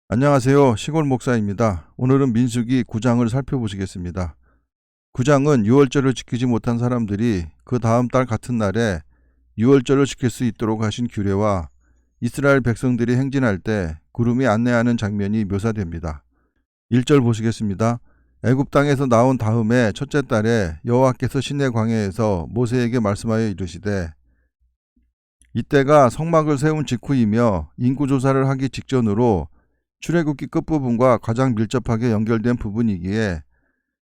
안녕하세요. 시골 목사입니다. 오늘은 민수기 9장을 살펴보시겠습니다. 9장은 유월절을 지키지 못한 사람들이 그 다음 달 같은 날에 유월절을 지킬 수 있도록 하신 규례와 이스라엘 백성들이 행진할 때 구름이 안내하는 장면이 묘사됩니다. 1절 보시겠습니다. 애굽 땅에서 나온 다음에 첫째 달에 여호와께서 시내 광야에서 모세에게 말씀하여 이르시되, 이때가 성막을 세운 직후이며 인구조사를 하기 직전으로 출애굽기 끝부분과 가장 밀접하게 연결된 부분이기에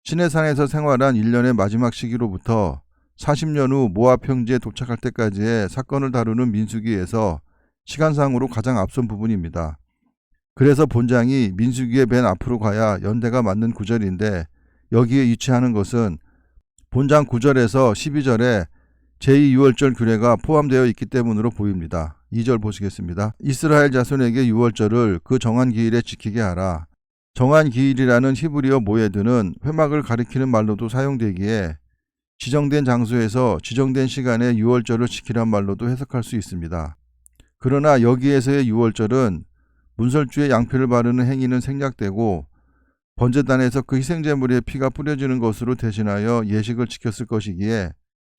시내산에서 생활한 1년의 마지막 시기로부터 40년 후 모압 평지에 도착할 때까지의 사건을 다루는 민수기에서 시간상으로 가장 앞선 부분입니다. 그래서 본장이 민수기의 맨 앞으로 가야 연대가 맞는 구절인데, 여기에 위치하는 것은 본장 9절에서 12절에 제2유월절 규례가 포함되어 있기 때문으로 보입니다. 2절 보시겠습니다. 이스라엘 자손에게 유월절을 그 정한 기일에 지키게 하라. 정한 기일이라는 히브리어 모에드는 회막을 가리키는 말로도 사용되기에 지정된 장소에서 지정된 시간에 유월절을 지키란 말로도 해석할 수 있습니다. 그러나 여기에서의 유월절은 문설주에 양표를 바르는 행위는 생략되고 번제단에서 그 희생제물의 피가 뿌려지는 것으로 대신하여 예식을 지켰을 것이기에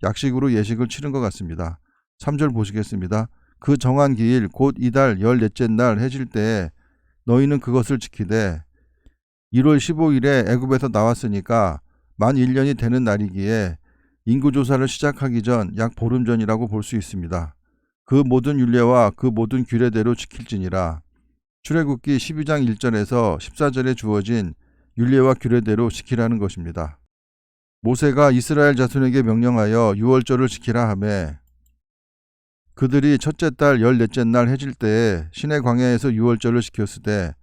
약식으로 예식을 치른 것 같습니다. 3절 보시겠습니다. 그 정한 기일 곧 이달 14째 날 해질 때에 너희는 그것을 지키되, 1월 15일에 애굽에서 나왔으니까 만 1년이 되는 날이기에 인구조사를 시작하기 전 약 보름 전이라고 볼 수 있습니다. 그 모든 율례와 그 모든 규례대로 지킬지니라. 출애굽기 12장 1절에서 14절에 주어진 율례와 규례대로 지키라는 것입니다. 모세가 이스라엘 자손에게 명령하여 유월절을 지키라 하매, 그들이 첫째 달 14째 날 해질 때에 시내 광야에서 유월절을 지켰을 때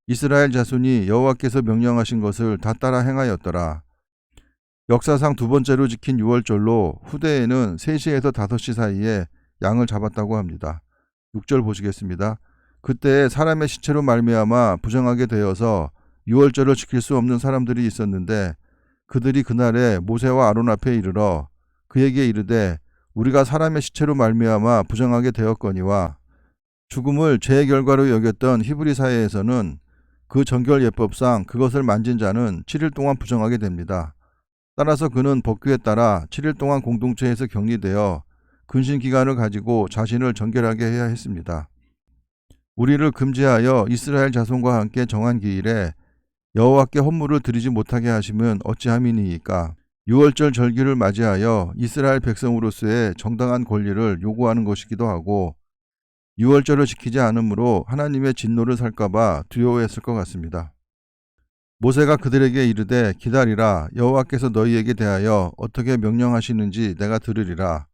이스라엘 자손이 여호와께서 명령하신 것을 다 따라 행하였더라. 역사상 두 번째로 지킨 유월절로 후대에는 3시에서 5시 사이에 양을 잡았다고 합니다. 6절 보시겠습니다. 그때 사람의 시체로 말미암아 부정하게 되어서 유월절을 지킬 수 없는 사람들이 있었는데, 그들이 그날에 모세와 아론 앞에 이르러 그에게 이르되, 우리가 사람의 시체로 말미암아 부정하게 되었거니와, 죽음을 죄의 결과로 여겼던 히브리 사회에서는 그 정결 예법상 그것을 만진 자는 7일 동안 부정하게 됩니다. 따라서 그는 법규에 따라 7일 동안 공동체에서 격리되어 근신 기간을 가지고 자신을 정결하게 해야 했습니다. 우리를 금지하여 이스라엘 자손과 함께 정한 기일에 여호와께 헌물을 드리지 못하게 하시면 어찌함이니이까. 유월절 절기를 맞이하여 이스라엘 백성으로서의 정당한 권리를 요구하는 것이기도 하고, 유월절을 지키지 않으므로 하나님의 진노를 살까봐 두려워했을 것 같습니다. 모세가 그들에게 이르되, 기다리라. 여호와께서 너희에게 대하여 어떻게 명령하시는지 내가 들으리라.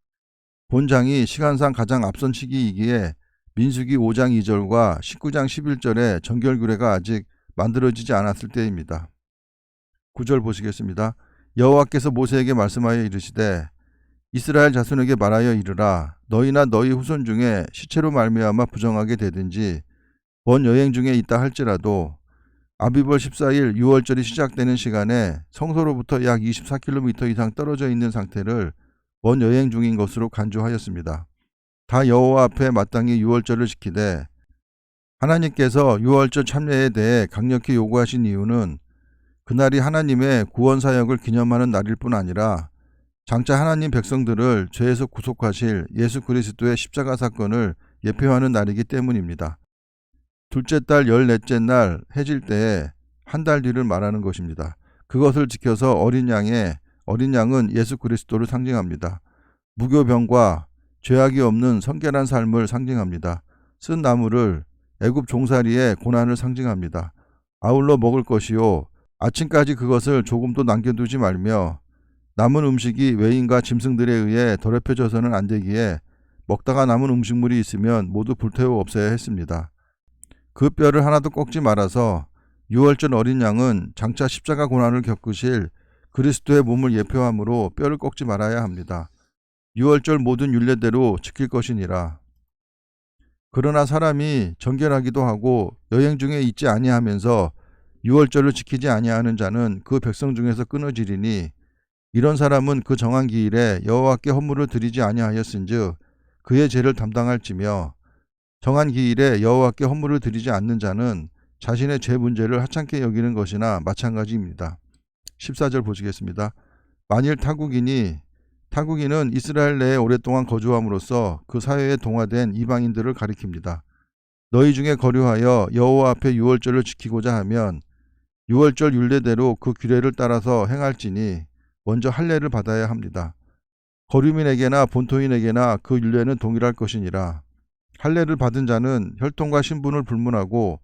본장이 시간상 가장 앞선 시기이기에 민수기 5장 2절과 19장 11절의 정결규례가 아직 만들어지지 않았을 때입니다. 9절 보시겠습니다. 여호와께서 모세에게 말씀하여 이르시되, 이스라엘 자손에게 말하여 이르라. 너희나 너희 후손 중에 시체로 말미암아 부정하게 되든지 원 여행 중에 있다 할지라도 아비벌 14일 유월절이 시작되는 시간에 성소로부터 약 24km 이상 떨어져 있는 상태를 원 여행 중인 것으로 간주하였습니다. 다 여호와 앞에 마땅히 유월절을 지키되, 하나님께서 유월절 참여에 대해 강력히 요구하신 이유는 그날이 하나님의 구원 사역을 기념하는 날일 뿐 아니라 장차 하나님 백성들을 죄에서 구속하실 예수 그리스도의 십자가 사건을 예표하는 날이기 때문입니다. 둘째 달 14째 날 해질 때에 한 달 뒤를 말하는 것입니다. 그것을 지켜서 어린 양은 예수 그리스도를 상징합니다. 무교병과 죄악이 없는 성결한 삶을 상징합니다. 쓴 나무를 애굽 종살이의 고난을 상징합니다. 아울러 먹을 것이요 아침까지 그것을 조금도 남겨두지 말며 남은 음식이 외인과 짐승들에 의해 더럽혀져서는 안 되기에 먹다가 남은 음식물이 있으면 모두 불태워 없애야 했습니다. 그 뼈를 하나도 꺾지 말아서 유월절 어린 양은 장차 십자가 고난을 겪으실 그리스도의 몸을 예표하므로 뼈를 꺾지 말아야 합니다. 유월절 모든 율례대로 지킬 것이니라. 그러나 사람이 정결하기도 하고 여행 중에 있지 아니하면서 유월절을 지키지 아니하는 자는 그 백성 중에서 끊어지리니, 이런 사람은 그 정한 기일에 여호와께 헌물을 드리지 아니하였은즉 그의 죄를 담당할지며, 정한 기일에 여호와께 헌물을 드리지 않는 자는 자신의 죄 문제를 하찮게 여기는 것이나 마찬가지입니다. 14절 보시겠습니다. 만일 타국인은 이스라엘 내에 오랫동안 거주함으로써 그 사회에 동화된 이방인들을 가리킵니다. 너희 중에 거류하여 여호와 앞에 유월절을 지키고자 하면 유월절 율례대로 그 규례를 따라서 행할지니 먼저 할례를 받아야 합니다. 거류민에게나 본토인에게나 그 율례는 동일할 것이니라. 할례를 받은 자는 혈통과 신분을 불문하고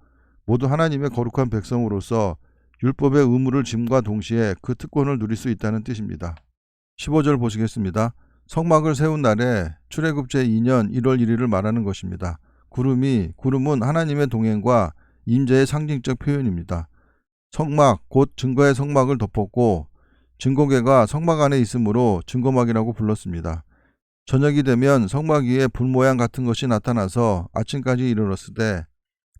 모두 하나님의 거룩한 백성으로서 율법의 의무를 짐과 동시에 그 특권을 누릴 수 있다는 뜻입니다. 15절 보시겠습니다. 성막을 세운 날에 출애굽 제2년 1월 1일을 말하는 것입니다. 구름은 하나님의 동행과 임재의 상징적 표현입니다. 성막, 곧 증거의 성막을 덮었고 증거궤가 성막 안에 있으므로 증거막이라고 불렀습니다. 저녁이 되면 성막 위에 불 모양 같은 것이 나타나서 아침까지 이르렀을 때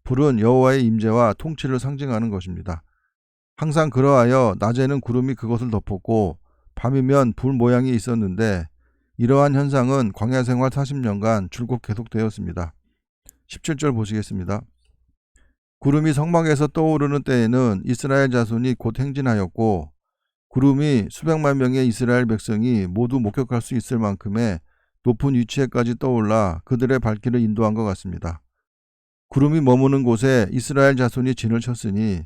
불은 여호와의 임재와 통치를 상징하는 것입니다. 항상 그러하여 낮에는 구름이 그것을 덮었고 밤이면 불 모양이 있었는데 이러한 현상은 광야 생활 40년간 줄곧 계속되었습니다. 17절 보시겠습니다. 구름이 성막에서 떠오르는 때에는 이스라엘 자손이 곧 행진하였고 구름이 수백만 명의 이스라엘 백성이 모두 목격할 수 있을 만큼의 높은 위치에까지 떠올라 그들의 발길을 인도한 것 같습니다. 구름이 머무는 곳에 이스라엘 자손이 진을 쳤으니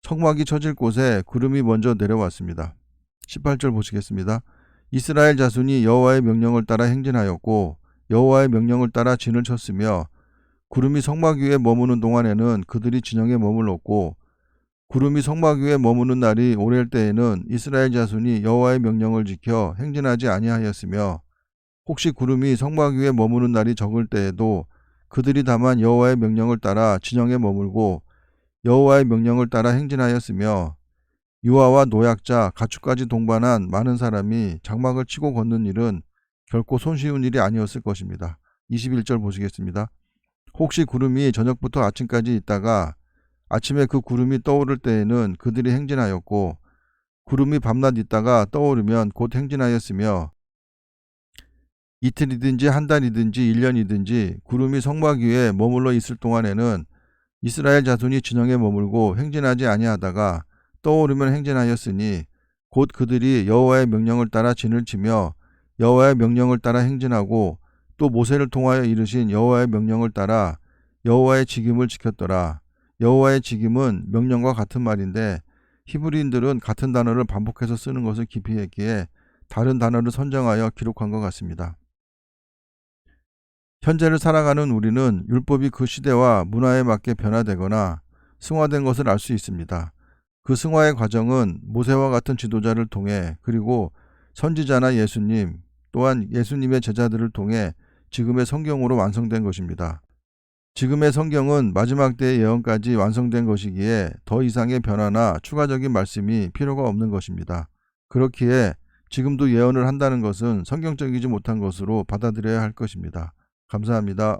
성막이 쳐질 곳에 구름이 먼저 내려왔습니다. 18절 보시겠습니다. 이스라엘 자손이 여호와의 명령을 따라 행진하였고 여호와의 명령을 따라 진을 쳤으며 구름이 성막 위에 머무는 동안에는 그들이 진영에 머물렀고 구름이 성막 위에 머무는 날이 오랠 때에는 이스라엘 자손이 여호와의 명령을 지켜 행진하지 아니하였으며 혹시 구름이 성막 위에 머무는 날이 적을 때에도 그들이 다만 여호와의 명령을 따라 진영에 머물고 여호와의 명령을 따라 행진하였으며 유아와 노약자, 가축까지 동반한 많은 사람이 장막을 치고 걷는 일은 결코 손쉬운 일이 아니었을 것입니다. 21절 보시겠습니다. 혹시 구름이 저녁부터 아침까지 있다가 아침에 그 구름이 떠오를 때에는 그들이 행진하였고 구름이 밤낮 있다가 떠오르면 곧 행진하였으며 이틀이든지 한 달이든지 1년이든지 구름이 성막 위에 머물러 있을 동안에는 이스라엘 자손이 진영에 머물고 행진하지 아니하다가 떠오르면 행진하였으니 곧 그들이 여호와의 명령을 따라 진을 치며 여호와의 명령을 따라 행진하고 또 모세를 통하여 이르신 여호와의 명령을 따라 여호와의 직임을 지켰더라. 여호와의 직임은 명령과 같은 말인데 히브리인들은 같은 단어를 반복해서 쓰는 것을 기피했기에 다른 단어를 선정하여 기록한 것 같습니다. 현재를 살아가는 우리는 율법이 그 시대와 문화에 맞게 변화되거나 승화된 것을 알 수 있습니다. 그 승화의 과정은 모세와 같은 지도자를 통해 그리고 선지자나 예수님 또한 예수님의 제자들을 통해 지금의 성경으로 완성된 것입니다. 지금의 성경은 마지막 때의 예언까지 완성된 것이기에 더 이상의 변화나 추가적인 말씀이 필요가 없는 것입니다. 그렇기에 지금도 예언을 한다는 것은 성경적이지 못한 것으로 받아들여야 할 것입니다. 감사합니다.